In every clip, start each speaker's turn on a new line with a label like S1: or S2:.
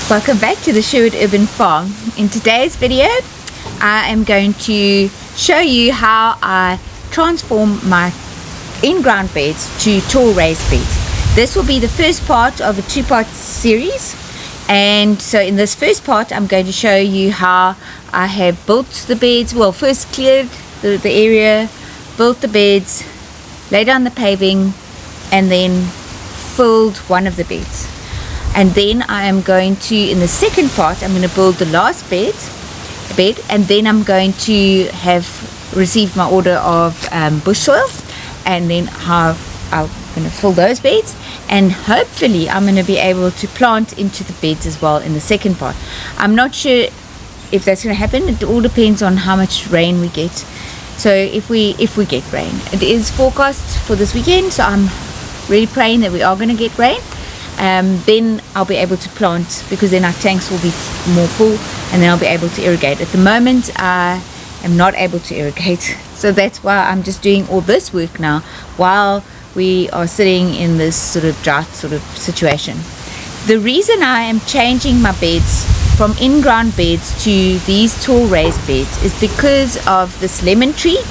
S1: Welcome back to the Sherwood Urban Farm. In today's video, I am going to show you how I transform my in-ground beds to tall raised beds. This will be the first part of a two-part series, and so in this first part I'm going to show you how I have built the beds. Well, first cleared the area, built the beds, laid down the paving, and then filled one of the beds. And then I am going to, in the second part, I'm going to build the last bed, and then I'm going to have received my order of bush soil, and then I'm going to fill those beds, and hopefully I'm going to be able to plant into the beds as well in the second part. I'm not sure if that's going to happen. It all depends on how much rain we get. So if we get rain, it is forecast for this weekend, so I'm really praying that we are going to get rain. Then I'll be able to plant, because then our tanks will be more full, and then I'll be able to irrigate. At the moment I am not able to irrigate, so that's why I'm just doing all this work now while we are sitting in this sort of drought sort of situation. The reason I am changing my beds from in-ground beds to these tall raised beds is because of this lemon tree,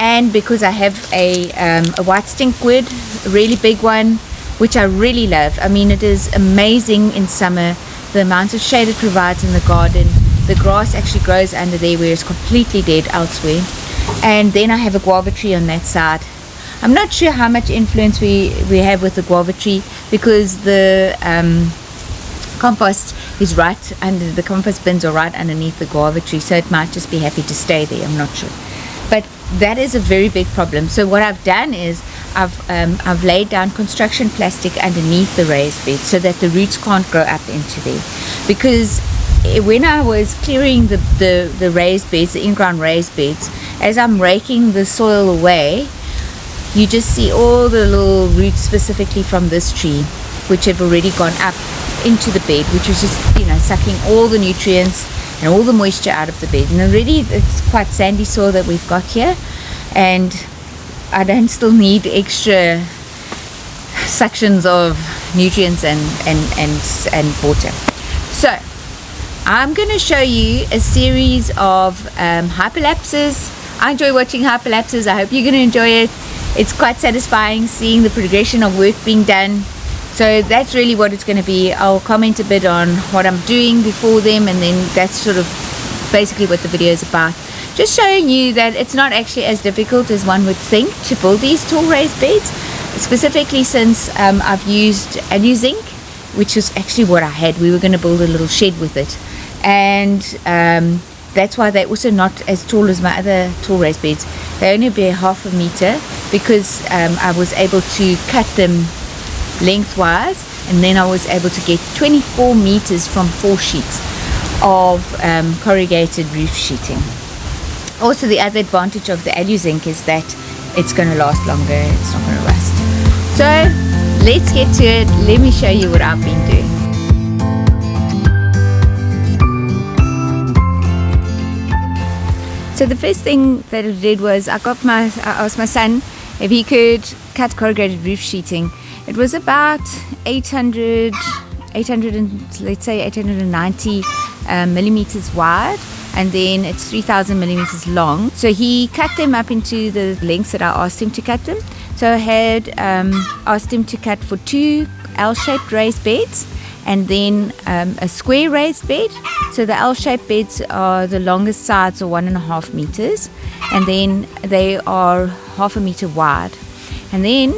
S1: and because I have a white stinkwood, a really big one, which I really love. I mean, it is amazing in summer, the amount of shade it provides in the garden. The grass actually grows under there, where it's completely dead elsewhere. And then I have a guava tree on that side. I'm not sure how much influence we have with the guava tree, because the compost is right under, the compost bins are right underneath the guava tree, so it might just be happy to stay there. I'm not sure. But that is a very big problem. So what I've done is I've laid down construction plastic underneath the raised bed so that the roots can't grow up into there. Because when I was clearing the raised beds, the in-ground raised beds, as I'm raking the soil away, you just see all the little roots, specifically from this tree, which have already gone up into the bed, which was just, sucking all the nutrients and all the moisture out of the bed. And already it's quite sandy soil that we've got here, and I don't still need extra suctions of nutrients and water. So I'm going to show you a series of hyperlapses. I enjoy watching hyperlapses. I hope you're going to enjoy it. It's quite satisfying seeing the progression of work being done. So that's really what it's going to be. I'll comment a bit on what I'm doing before them, and then that's sort of basically what the video is about. Just showing you that it's not actually as difficult as one would think to build these tall raised beds, specifically since I've used Aluzinc, which was actually what I had. We were going to build a little shed with it, and that's why they're also not as tall as my other tall raised beds. They only be 1/2 meter, because I was able to cut them lengthwise, and then I was able to get 24 meters from 4 sheets of corrugated roof sheeting. Also, the other advantage of the Aluzinc is that it's going to last longer, it's not going to rust. So let's get to it. Let me show you what I've been doing. So the first thing that I did was I asked my son if he could cut corrugated roof sheeting. It was about 800 and let's say 890 millimeters wide, and then it's 3,000 millimeters long. So he cut them up into the lengths that I asked him to cut them. So I had asked him to cut for 2 L-shaped raised beds, and then a square raised bed. So the L-shaped beds are, the longest sides are 1.5 meters, and then they are 1/2 meter wide. And then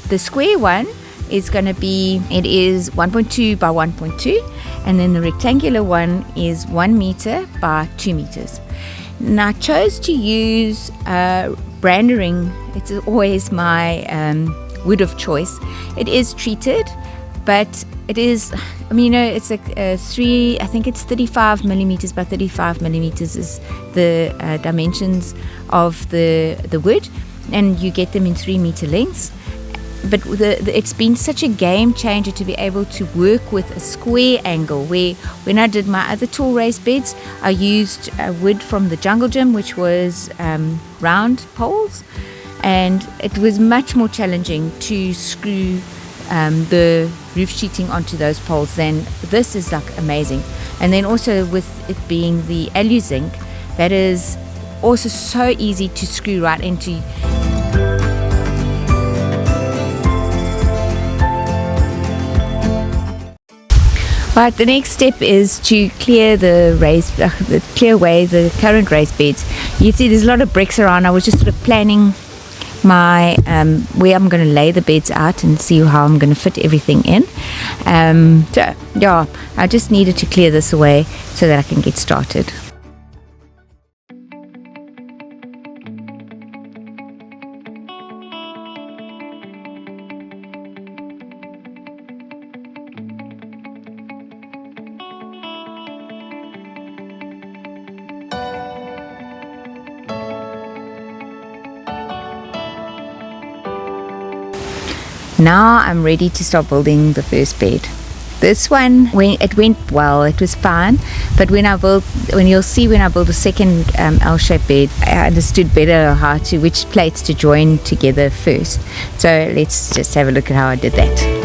S1: the square one is going to be, it is 1.2 by 1.2, and then the rectangular one is 1 meter by 2 meters. Now I chose to use Brandering. It's always my wood of choice. It is treated, but it is, it's like I think it's 35 millimeters by 35 millimeters is the dimensions of the wood, and you get them in 3 meter lengths. But it's been such a game changer to be able to work with a square angle, where when I did my other tall raised beds, I used wood from the Jungle Gym, which was round poles, and it was much more challenging to screw the roof sheeting onto those poles, then this is like amazing. And then also with it being the Alu-Zinc, that is also so easy to screw right into. Right, the next step is to clear clear away the current raised beds. You see there's a lot of bricks around. I was just sort of planning my where I'm going to lay the beds out and see how I'm going to fit everything in. So yeah, I just needed to clear this away so that I can get started. Now I'm ready to start building the first bed. This one, when it went well, it was fine. But when you'll see when I build a second L-shaped bed, I understood better which plates to join together first. So let's just have a look at how I did that.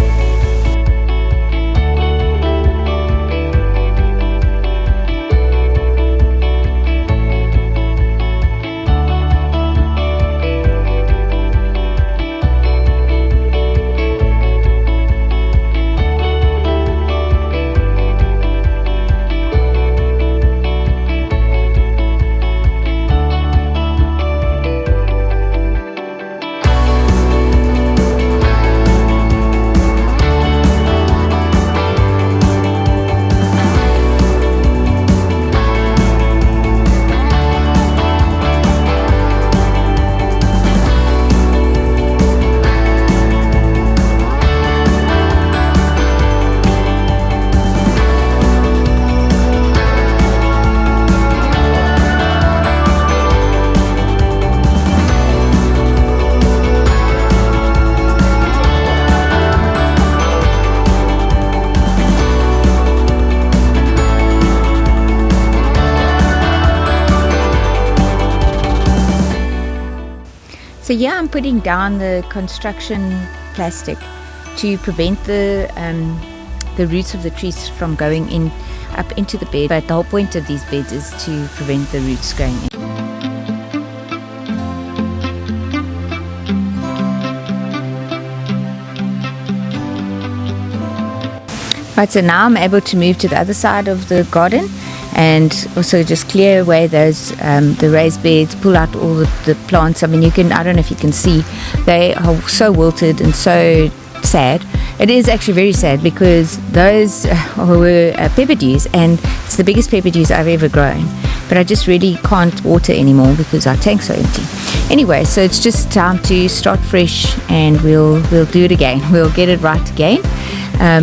S1: So yeah, I'm putting down the construction plastic to prevent the roots of the trees from going in up into the bed. But the whole point of these beds is to prevent the roots going in. Right, so now I'm able to move to the other side of the garden and also just clear away those the raised beds, pull out all the plants. I mean, I don't know if you can see, they are so wilted and so sad. It is actually very sad because those were pepper dews, and it's the biggest pepper dews I've ever grown. But I just really can't water anymore because our tank's so empty. Anyway, so it's just time to start fresh, and we'll do it again. We'll get it right again.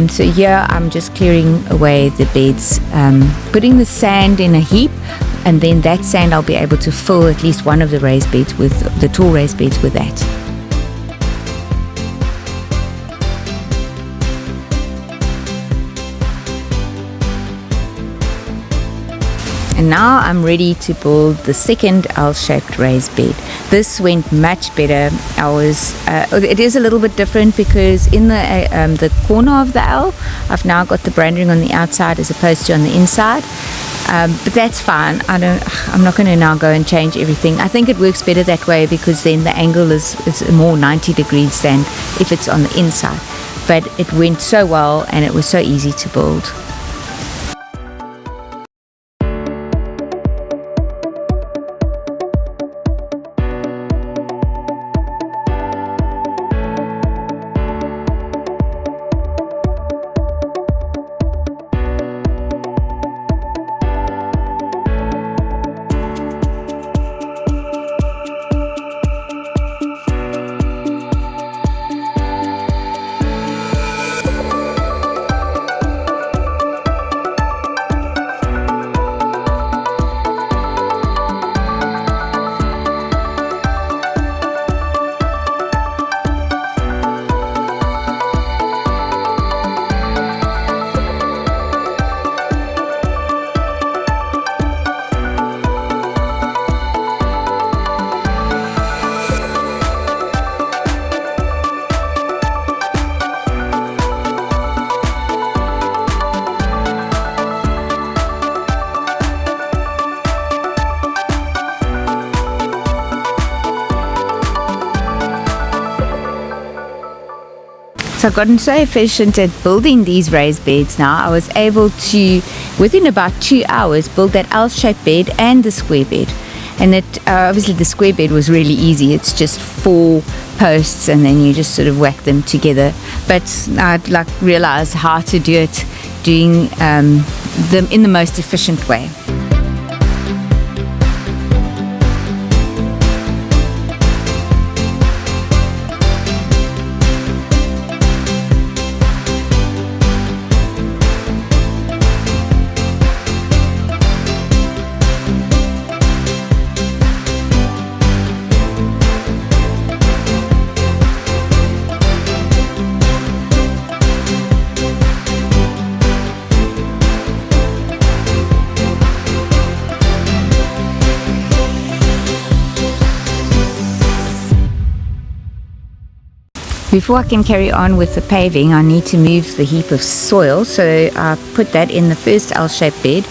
S1: So here I'm just clearing away the beds, putting the sand in a heap, and then that sand I'll be able to fill at least one of the raised beds with the tall raised beds with that. And now I'm ready to build the second L-shaped raised bed. This went much better. It is a little bit different because in the corner of the L, I've now got the branding on the outside as opposed to on the inside. But that's fine. I'm not going to now go and change everything. I think it works better that way because then the angle is more 90 degrees than if it's on the inside. But it went so well and it was so easy to build. So I've gotten so efficient at building these raised beds now. I was able to, within about 2 hours, build that L-shaped bed and the square bed. And it obviously the square bed was really easy. It's just 4 posts and then you just sort of whack them together. But I'd realized how to do it, doing them in the most efficient way. Before I can carry on with the paving, I need to move the heap of soil. So I put that in the first L-shaped bed,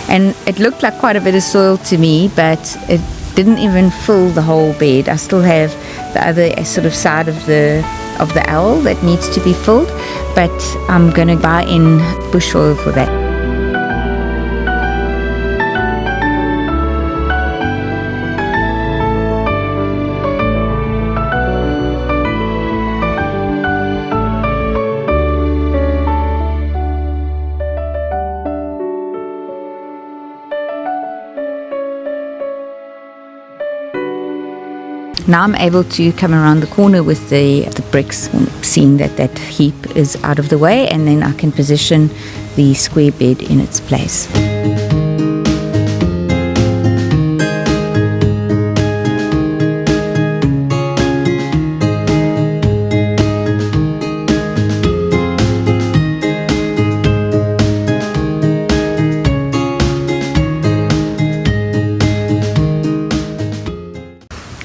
S1: and it looked like quite a bit of soil to me, but it didn't even fill the whole bed. I still have the other sort of side of the L that needs to be filled, but I'm going to buy in bush soil for that. Now I'm able to come around the corner with the bricks, seeing that that heap is out of the way, and then I can position the square bed in its place.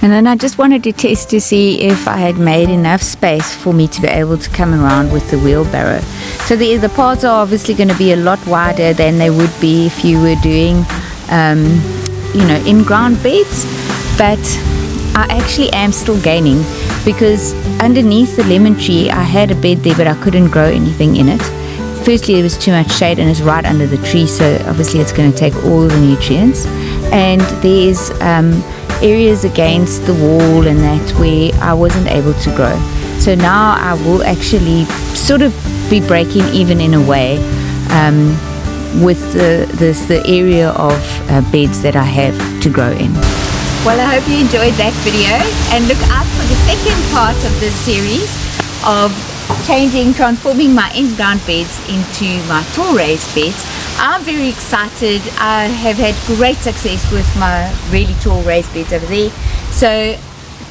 S1: And then I just wanted to test to see if I had made enough space for me to be able to come around with the wheelbarrow. So the paths are obviously going to be a lot wider than they would be if you were doing, in-ground beds. But I actually am still gaining, because underneath the lemon tree I had a bed there, but I couldn't grow anything in it. Firstly, there was too much shade and it's right under the tree, so obviously it's going to take all the nutrients. And there's areas against the wall and that where I wasn't able to grow. So now I will actually sort of be breaking even in a way with the area of beds that I have to grow in. Well, I hope you enjoyed that video, and look out for the second part of this series of transforming my in-ground beds into my tall raised beds. I'm very excited. I have had great success with my really tall raised beds over there. So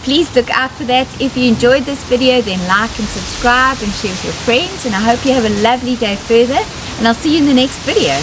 S1: please look out for that. If you enjoyed this video, then like and subscribe and share with your friends. And I hope you have a lovely day further. And I'll see you in the next video.